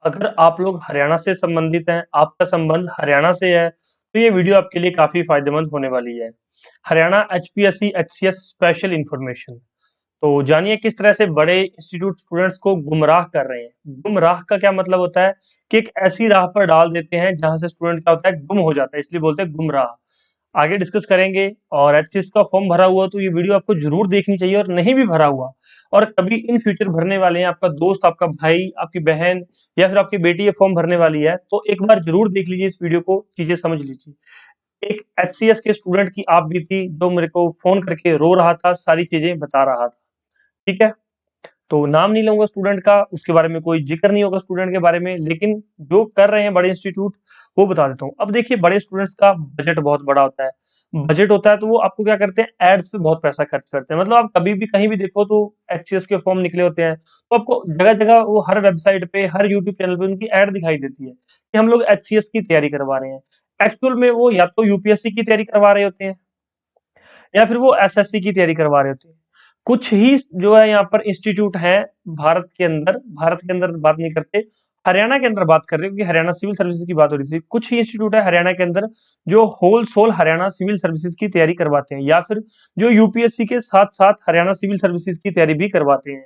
अगर आप लोग हरियाणा से संबंधित हैं, आपका संबंध हरियाणा से है, तो ये वीडियो आपके लिए काफ़ी फ़ायदेमंद होने वाली है। Haryana HPSC HCS special information. तो जानिए किस तरह से बड़े इंस्टीट्यूट स्टूडेंट्स को गुमराह कर रहे हैं। गुमराह का क्या मतलब होता है कि एक ऐसी राह पर डाल देते हैं जहां से स्टूडेंट क्या होता है, गुम हो जाता है, इसलिए बोलते हैं गुमराह। आगे डिस्कस करेंगे। और एचसीएस का फॉर्म भरा हुआ तो ये वीडियो आपको जरूर देखनी चाहिए, और नहीं भी भरा हुआ और कभी इन फ्यूचर भरने वाले हैं, आपका दोस्त, आपका भाई, आपकी बहन या फिर आपकी बेटी ये फॉर्म भरने वाली है, तो एक बार जरूर देख लीजिए इस वीडियो को, चीजें समझ लीजिए। एक एचसीएस के स्टूडेंट की आप बीती जो मेरे को फोन करके रो रहा था, सारी चीजें बता रहा था। ठीक है, तो नाम नहीं लूंगा स्टूडेंट का, उसके बारे में कोई जिक्र नहीं होगा स्टूडेंट के बारे में, लेकिन जो कर रहे हैं बड़े इंस्टीट्यूट वो बता देता हूँ। अब देखिए, बड़े स्टूडेंट्स का बजट बहुत बड़ा होता है। बजट होता है तो वो आपको क्या करते हैं, एड्स पे बहुत पैसा खर्च करते हैं। मतलब आप कभी भी कहीं भी देखो तो एचसीएस के फॉर्म निकले होते हैं, तो आपको जगह जगह वो हर वेबसाइट पे, हर यूट्यूब चैनल पे उनकी एड दिखाई देती है कि हम लोग एचसीएस की तैयारी करवा रहे हैं। एक्चुअल में वो या तो यूपीएससी की तैयारी करवा रहे होते हैं, या फिर वो एसएससी की तैयारी करवा रहे होते हैं। कुछ ही जो है यहाँ पर इंस्टीट्यूट हैं भारत के अंदर बात नहीं करते, हरियाणा के अंदर बात कर रहे हो, क्योंकि हरियाणा सिविल सर्विसेज की बात हो रही थी। कुछ ही इंस्टीट्यूट है हरियाणा के अंदर जो whole sole Haryana civil services की तैयारी करवाते हैं, या फिर जो यूपीएससी के साथ साथ हरियाणा सिविल सर्विसेज की तैयारी भी करवाते हैं।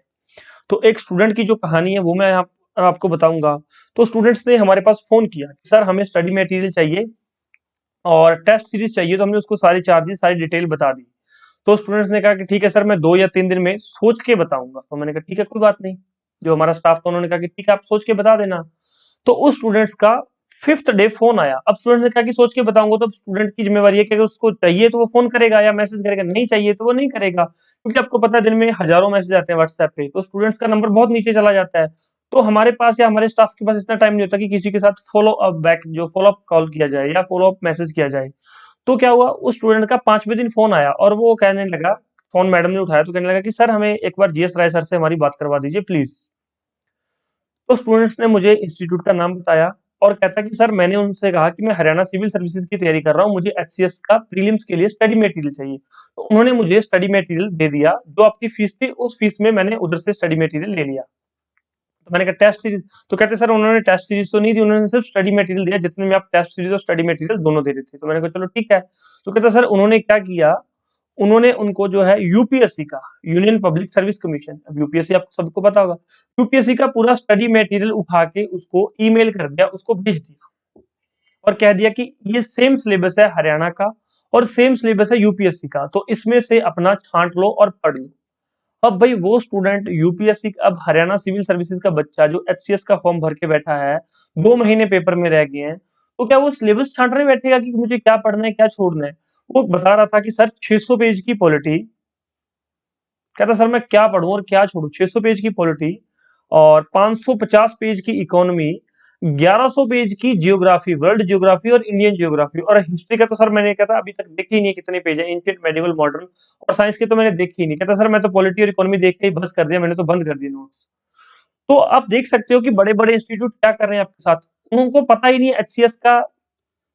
तो एक स्टूडेंट की जो कहानी है वो मैं यहाँ आपको बताऊंगा। तो स्टूडेंट्स ने हमारे पास फोन किया कि सर हमें स्टडी मटेरियल चाहिए और टेस्ट सीरीज चाहिए, तो हमने उसको सारी चार्जेस, सारी डिटेल बता दी। तो स्टूडेंट्स ने कहा कि ठीक है सर, मैं 2 या 3 दिन में सोच के बताऊंगा। तो मैंने कहा ठीक है, कोई बात नहीं। जो हमारा स्टाफ था उन्होंने कहा कि ठीक है, आप सोच के बता देना। तो उस स्टूडेंट्स का 5th डे फोन आया। अब स्टूडेंट ने कहा कि सोच के बताऊंगा, तो स्टूडेंट की जिम्मेवारी है कि अगर उसको चाहिए तो वो फोन करेगा या मैसेज करेगा, नहीं चाहिए तो वो नहीं करेगा, क्योंकि आपको पता है दिन में हजारों मैसेज आते हैं व्हाट्सएप पे, तो स्टूडेंट्स का नंबर बहुत नीचे चला जाता है। तो हमारे पास या हमारे स्टाफ के पास इतना टाइम नहीं होता कि किसी के साथ फॉलो अप बैक, जो फॉलो अप कॉल किया जाए या फॉलो अप मैसेज किया जाए। तो क्या हुआ, उस स्टूडेंट का 5वें दिन फोन आया और वो कहने लगा, फोन मैडम ने उठाया तो कहने लगा कि सर हमें एक बार जीएस राय सर से हमारी बात करवा दीजिए प्लीज। तो स्टूडेंट्स ने मुझे इंस्टीट्यूट का नाम बताया और कहता कि सर मैंने उनसे कहा कि मैं हरियाणा सिविल सर्विसेज की तैयारी कर रहा हूँ, मुझे एचसीएस का प्रीलिम्स के लिए स्टडी मटेरियल चाहिए। तो उन्होंने मुझे स्टडी मटेरियल दे दिया, जो आपकी फीस थी उस फीस में मैंने उधर से स्टडी मटेरियल ले लिया। तो मैंने कहा टेस्ट सीरीज, तो कहते सर उन्होंने टेस्ट सीरीज तो नहीं दी, उन्होंने सिर्फ स्टडी मटेरियल दिया, जितने में आप टेस्ट सीरीज और स्टडी मटेरियल दोनों दे रहे थे। तो मैंने कहा चलो ठीक है। तो कहता सर उन्होंने क्या किया, उन्होंने उनको जो है यूपीएससी का, यूनियन पब्लिक सर्विस कमीशन, अब यूपीएससी आपको सबको पता होगा, यूपीएससी का पूरा स्टडी मटेरियल उठा के उसको ईमेल कर दिया, उसको भेज दिया और कह दिया कि ये सेम सिलेबस है हरियाणा का और सेम सिलेबस है यूपीएससी का, तो इसमें से अपना छांट लो और पढ़ लो। अब भाई वो स्टूडेंट यूपीएससी, अब हरियाणा सिविल सर्विसेज का बच्चा जो एचसीएस का फॉर्म भर के बैठा है, 2 महीने पेपर में रह गए हैं, तो क्या वो सिलेबस छांटने बैठेगा कि मुझे क्या पढ़ना है क्या छोड़ना है? वो बता रहा था कि सर 600 पेज की पॉलिटी, कहता सर मैं क्या पढूं और क्या छोड़ूं, 600 पेज की पॉलिटी और 550 पेज की इकोनॉमी, 1100 पेज की जियोग्राफी, वर्ल्ड जियोग्राफी और इंडियन जियोग्राफी, और हिस्ट्री का तो सर मैंने कहता अभी तक देखी ही नहीं है कितने पेज है, एंशिएंट, मेडिवल, मॉडर्न, और साइंस के तो मैंने देखी ही नहीं। कहता सर मैं तो पॉलिटी और इकोनॉमी देख के ही बस कर दिया, मैंने तो बंद कर दिया नोट्स। तो आप देख सकते हो कि बड़े बड़े इंस्टीट्यूट क्या कर रहे हैं आपके साथ। उनको पता ही नहीं एचसीएस का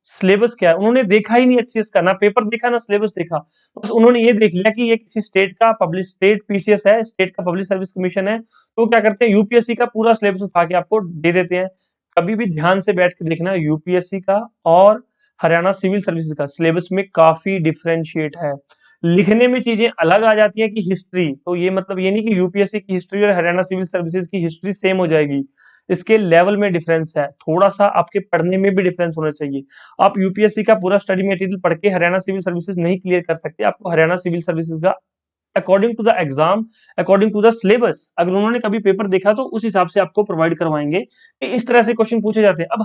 सिलेबस क्या है, उन्होंने देखा ही नहीं एचसीएस का, ना पेपर देखा ना सिलेबस देखा। बस उन्होंने ये देख लिया कि ये किसी स्टेट का पब्लिक, स्टेट पीसीएस है, स्टेट का पब्लिक सर्विस कमीशन है, तो क्या करते हैं यूपीएससी का पूरा सिलेबस उठा के आपको दे देते हैं। कभी भी ध्यान से बैठ के देखना, यूपीएससी का और हरियाणा सिविल सर्विसेज का सिलेबस में काफी डिफरेंशिएट है। लिखने में चीजें अलग आ जाती है कि हिस्ट्री, तो ये मतलब ये नहीं कि यूपीएससी की हिस्ट्री और हरियाणा सिविल सर्विसेज की हिस्ट्री सेम हो जाएगी, इसके लेवल में डिफरेंस है, थोड़ा सा आपके पढ़ने में भी डिफरेंस होना चाहिए। आप यूपीएससी का पूरा स्टडी मटेरियल पढ़ के हरियाणा सिविल सर्विसेज नहीं क्लियर कर सकते, आपको हरियाणा सिविल सर्विसेज का according to the exam, according to the syllabus, अगर उन्होंने कभी पेपर देखा तो उस हिसाब से आपको प्रोवाइड करवाएंगे कि इस तरह से क्वेश्चन पूछे जाते हैं। अब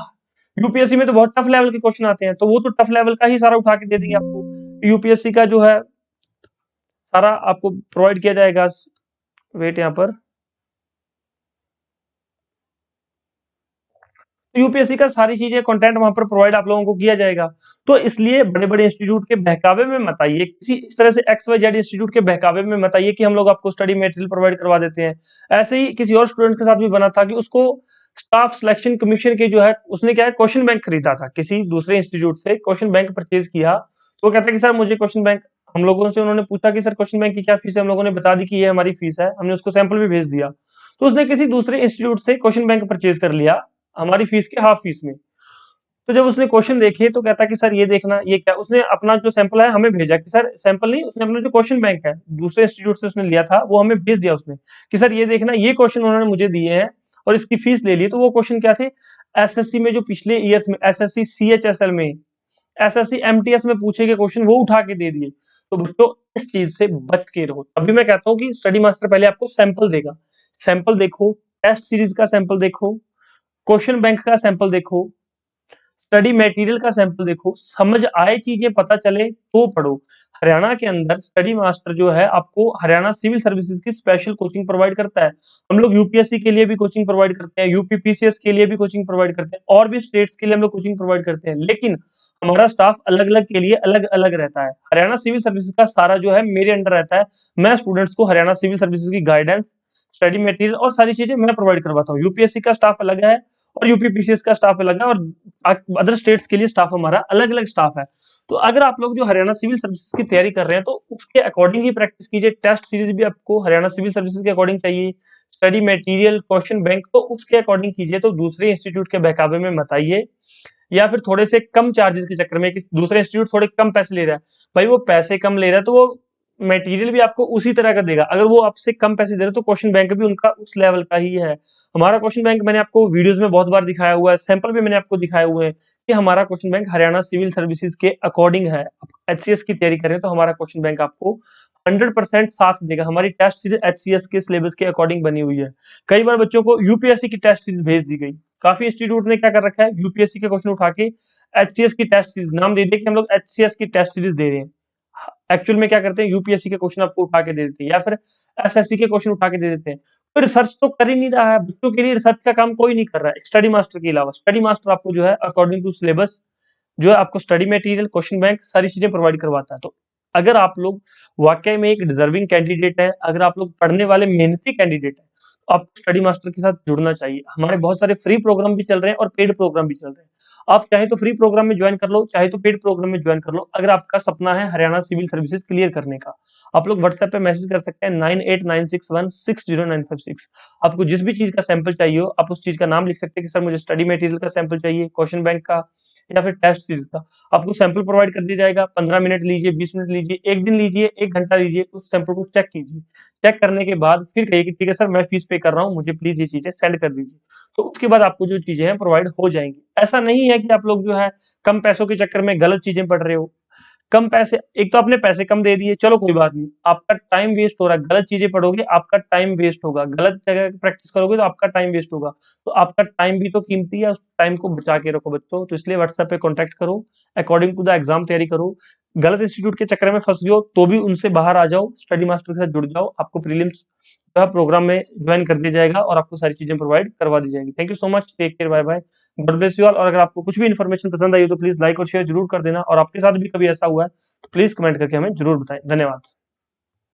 यूपीएससी में तो बहुत टफ लेवल के क्वेश्चन आते हैं, तो वो तो टफ लेवल का ही सारा उठा के दे देंगे आपको, यूपीएससी का जो है सारा आपको प्रोवाइड किया जाएगा। वेट यहाँ पर, यूपीएससी का सारी चीजें कंटेंट वहां पर प्रोवाइड आप लोगों को किया जाएगा। तो इसलिए बड़े बड़े इंस्टीट्यूट के बहकावे में मत आइए, किसी इस तरह से एक्स वाई जेड इंस्टीट्यूट के बहकावे में मत आइए कि हम लोग आपको स्टडी मटेरियल प्रोवाइड करवा देते हैं। ऐसे ही किसी और स्टूडेंट के साथ भी बना था कि उसको स्टाफ सिलेक्शन कमीशन के जो है, उसने क्या है, क्वेश्चन बैंक खरीदा था किसी दूसरे इंस्टीट्यूट से, क्वेश्चन बैंक परचेज किया। तो वो कहता है कि सर मुझे क्वेश्चन बैंक, हम लोगों से उन्होंने पूछा कि सर क्वेश्चन बैंक की क्या फीस है, हम लोगों ने बता दी कि ये हमारी फीस है, हमने उसको सैंपल भी भेज दिया। तो उसने किसी दूसरे इंस्टीट्यूट से क्वेश्चन बैंक परचेज कर लिया हमारी फीस के हाफ फीस में। तो जब उसने क्वेश्चन देखे तो कहता कि सर ये देखना ये क्या, उसने अपना जो सैंपल है हमें भेजा कि सर सैंपल नहीं, उसने अपना जो क्वेश्चन बैंक है दूसरे इंस्टीट्यूट से उसने लिया था वो हमें भेज दिया उसने कि सर ये देखना ये क्वेश्चन उन्होंने मुझे दिए हैं और इसकी फीस ले ली। तो वो क्वेश्चन क्या थे, एसएससी में जो पिछले ईयर्स में एसएससी सीएचएसएल में एसएससी एमटीएस में पूछे गए क्वेश्चन वो उठा के दे दिए। तो बच्चों इस चीज से बच के रहो। अभी मैं कहता हूँ कि स्टडी मास्टर पहले आपको सैंपल देगा, सैंपल देखो, टेस्ट सीरीज का सैंपल देखो, क्वेश्चन बैंक का सैंपल देखो, स्टडी मटेरियल का सैंपल देखो, समझ आए चीजें पता चले तो पढ़ो। हरियाणा के अंदर स्टडी मास्टर जो है आपको हरियाणा सिविल सर्विसेज की स्पेशल कोचिंग प्रोवाइड करता है। हम लोग यूपीएससी के लिए भी कोचिंग प्रोवाइड करते हैं, यूपीपीसीएस के लिए भी कोचिंग प्रोवाइड करते हैं और भी स्टेट्स के लिए हम लोग कोचिंग प्रोवाइड करते हैं, लेकिन हमारा स्टाफ अलग अलग के लिए अलग अलग रहता है। हरियाणा सिविल सर्विसेज का सारा जो है मेरे अंडर रहता है। मैं स्टूडेंट्स को हरियाणा सिविल सर्विसेज की गाइडेंस, स्टडी मटेरियल और सारी चीजें मैं प्रोवाइड करवाता हूँ। यूपीएससी का स्टाफ अलग है और यूपीपीसीएस का स्टाफ अलग है और अदर स्टेट्स के लिए स्टाफ हमारा अलग अलग स्टाफ है। तो अगर आप लोग जो हरियाणा सिविल सर्विसेज की तैयारी कर रहे हैं तो उसके अकॉर्डिंग ही प्रैक्टिस कीजिए। टेस्ट सीरीज भी आपको हरियाणा सिविल सर्विसेज के अकॉर्डिंग चाहिए, स्टडी मटेरियल, क्वेश्चन बैंक तो उसके अकॉर्डिंग कीजिए। तो दूसरे इंस्टीट्यूट के बहकावे में मत आइए या फिर थोड़े से कम चार्जेस के चक्कर में कि दूसरा इंस्टीट्यूट थोड़े कम पैसे ले रहा है, भाई वो पैसे कम ले रहा है तो वो मटेरियल भी आपको उसी तरह का देगा। अगर वो आपसे कम पैसे दे रहे तो क्वेश्चन बैंक भी उनका उस लेवल का ही है। हमारा क्वेश्चन बैंक मैंने आपको वीडियोस में बहुत बार दिखाया हुआ है, सैंपल भी मैंने आपको दिखाए हुए हैं कि हमारा question bank Haryana civil services के अकॉर्डिंग है। एचसीएस की तैयारी करें तो हमारा क्वेश्चन बैंक आपको 100% साथ देगा। हमारी टेस्ट सीरीज एचसीएस के सिलेबस के अकॉर्डिंग बनी हुई है। कई बार बच्चों को यूपीएससी की टेस्ट सीरीज भेज दी गई, काफी इंस्टीट्यूट ने क्या कर रखा है, यूपीएससी के क्वेश्चन उठा के एचसीएस की टेस्ट सीरीज नाम दे दिया कि हम लोग एचसीएस की टेस्ट सीरीज दे रहे हैं। एक्चुअल में क्या करते हैं, यूपीएससी के क्वेश्चन आपको उठा के दे देते हैं या फिर एसएससी के क्वेश्चन उठा के दे देते हैं। तो रिसर्च तो कर ही नहीं रहा है, बच्चों के लिए रिसर्च का काम कोई नहीं कर रहा है स्टडी मास्टर के अलावा। स्टडी मास्टर आपको जो है अकॉर्डिंग टू सिलेबस जो है आपको स्टडी मटेरियल, क्वेश्चन बैंक सारी चीजें प्रोवाइड करवाता है। तो अगर आप लोग वाकई में एक डिजर्विंग कैंडिडेट है, अगर आप लोग पढ़ने वाले मेहनती कैंडिडेट है, तो आपको स्टडी मास्टर के साथ जुड़ना चाहिए। हमारे बहुत सारे फ्री प्रोग्राम भी चल रहे हैं और पेड प्रोग्राम भी चल रहे हैं। आप चाहे तो फ्री प्रोग्राम में ज्वाइन कर लो, चाहे तो पेड प्रोग्राम में ज्वाइन कर लो। अगर आपका सपना है हरियाणा सिविल सर्विसेज क्लियर करने का, आप लोग व्हाट्सएप पे मैसेज कर सकते हैं 9896160956। आपको जिस भी चीज का सैंपल चाहिए हो आप उस चीज का नाम लिख सकते हैं कि सर मुझे स्टडी मटेरियल का सैंपल चाहिए, क्वेश्चन बैंक का या फिर टेस्ट सीरीज का। आपको सैंपल प्रोवाइड कर दिया जाएगा। 15 मिनट लीजिए, 20 मिनट लीजिए, एक दिन लीजिए, 1 घंटा लीजिए, उस सैंपल को चेक कीजिए। चेक करने के बाद फिर कहिए कि ठीक है सर मैं फीस पे कर रहा हूँ, मुझे प्लीज ये चीजें सेंड कर दीजिए। तो उसके बाद आपको जो चीजें हैं प्रोवाइड हो जाएंगी। ऐसा नहीं है कि आप लोग जो है कम पैसों के चक्कर में गलत चीजें पढ़ रहे हो। कम पैसे, एक तो आपने पैसे कम दे दिए, चलो कोई बात नहीं, आपका टाइम वेस्ट हो रहा है। गलत चीजें पढ़ोगे आपका टाइम वेस्ट होगा, गलत जगह प्रैक्टिस करोगे तो आपका टाइम वेस्ट होगा। तो आपका टाइम भी तो कीमती है, उस टाइम को बचा के रखो बच्चों। तो इसलिए व्हाट्सएप पे कॉन्टैक्ट करो, अकॉर्डिंग टू द एग्जाम तैयारी करो। गलत इंस्टीट्यूट के चक्कर में फंस गए हो तो भी उनसे बाहर आ जाओ, स्टडी मास्टर के साथ जुड़ जाओ। आपको प्रीलिम्स का प्रोग्राम में ज्वाइन कर दिया जाएगा और आपको सारी चीजें प्रोवाइड करवा दी जाएंगी। Thank you so much, take care, bye bye, God bless you all. और अगर आपको कुछ भी इन्फॉर्मेशन पसंद आई हो तो प्लीज लाइक और शेयर जरूर कर देना, और आपके साथ भी कभी ऐसा हुआ है तो प्लीज कमेंट करके हमें जरूर बताएं। धन्यवाद।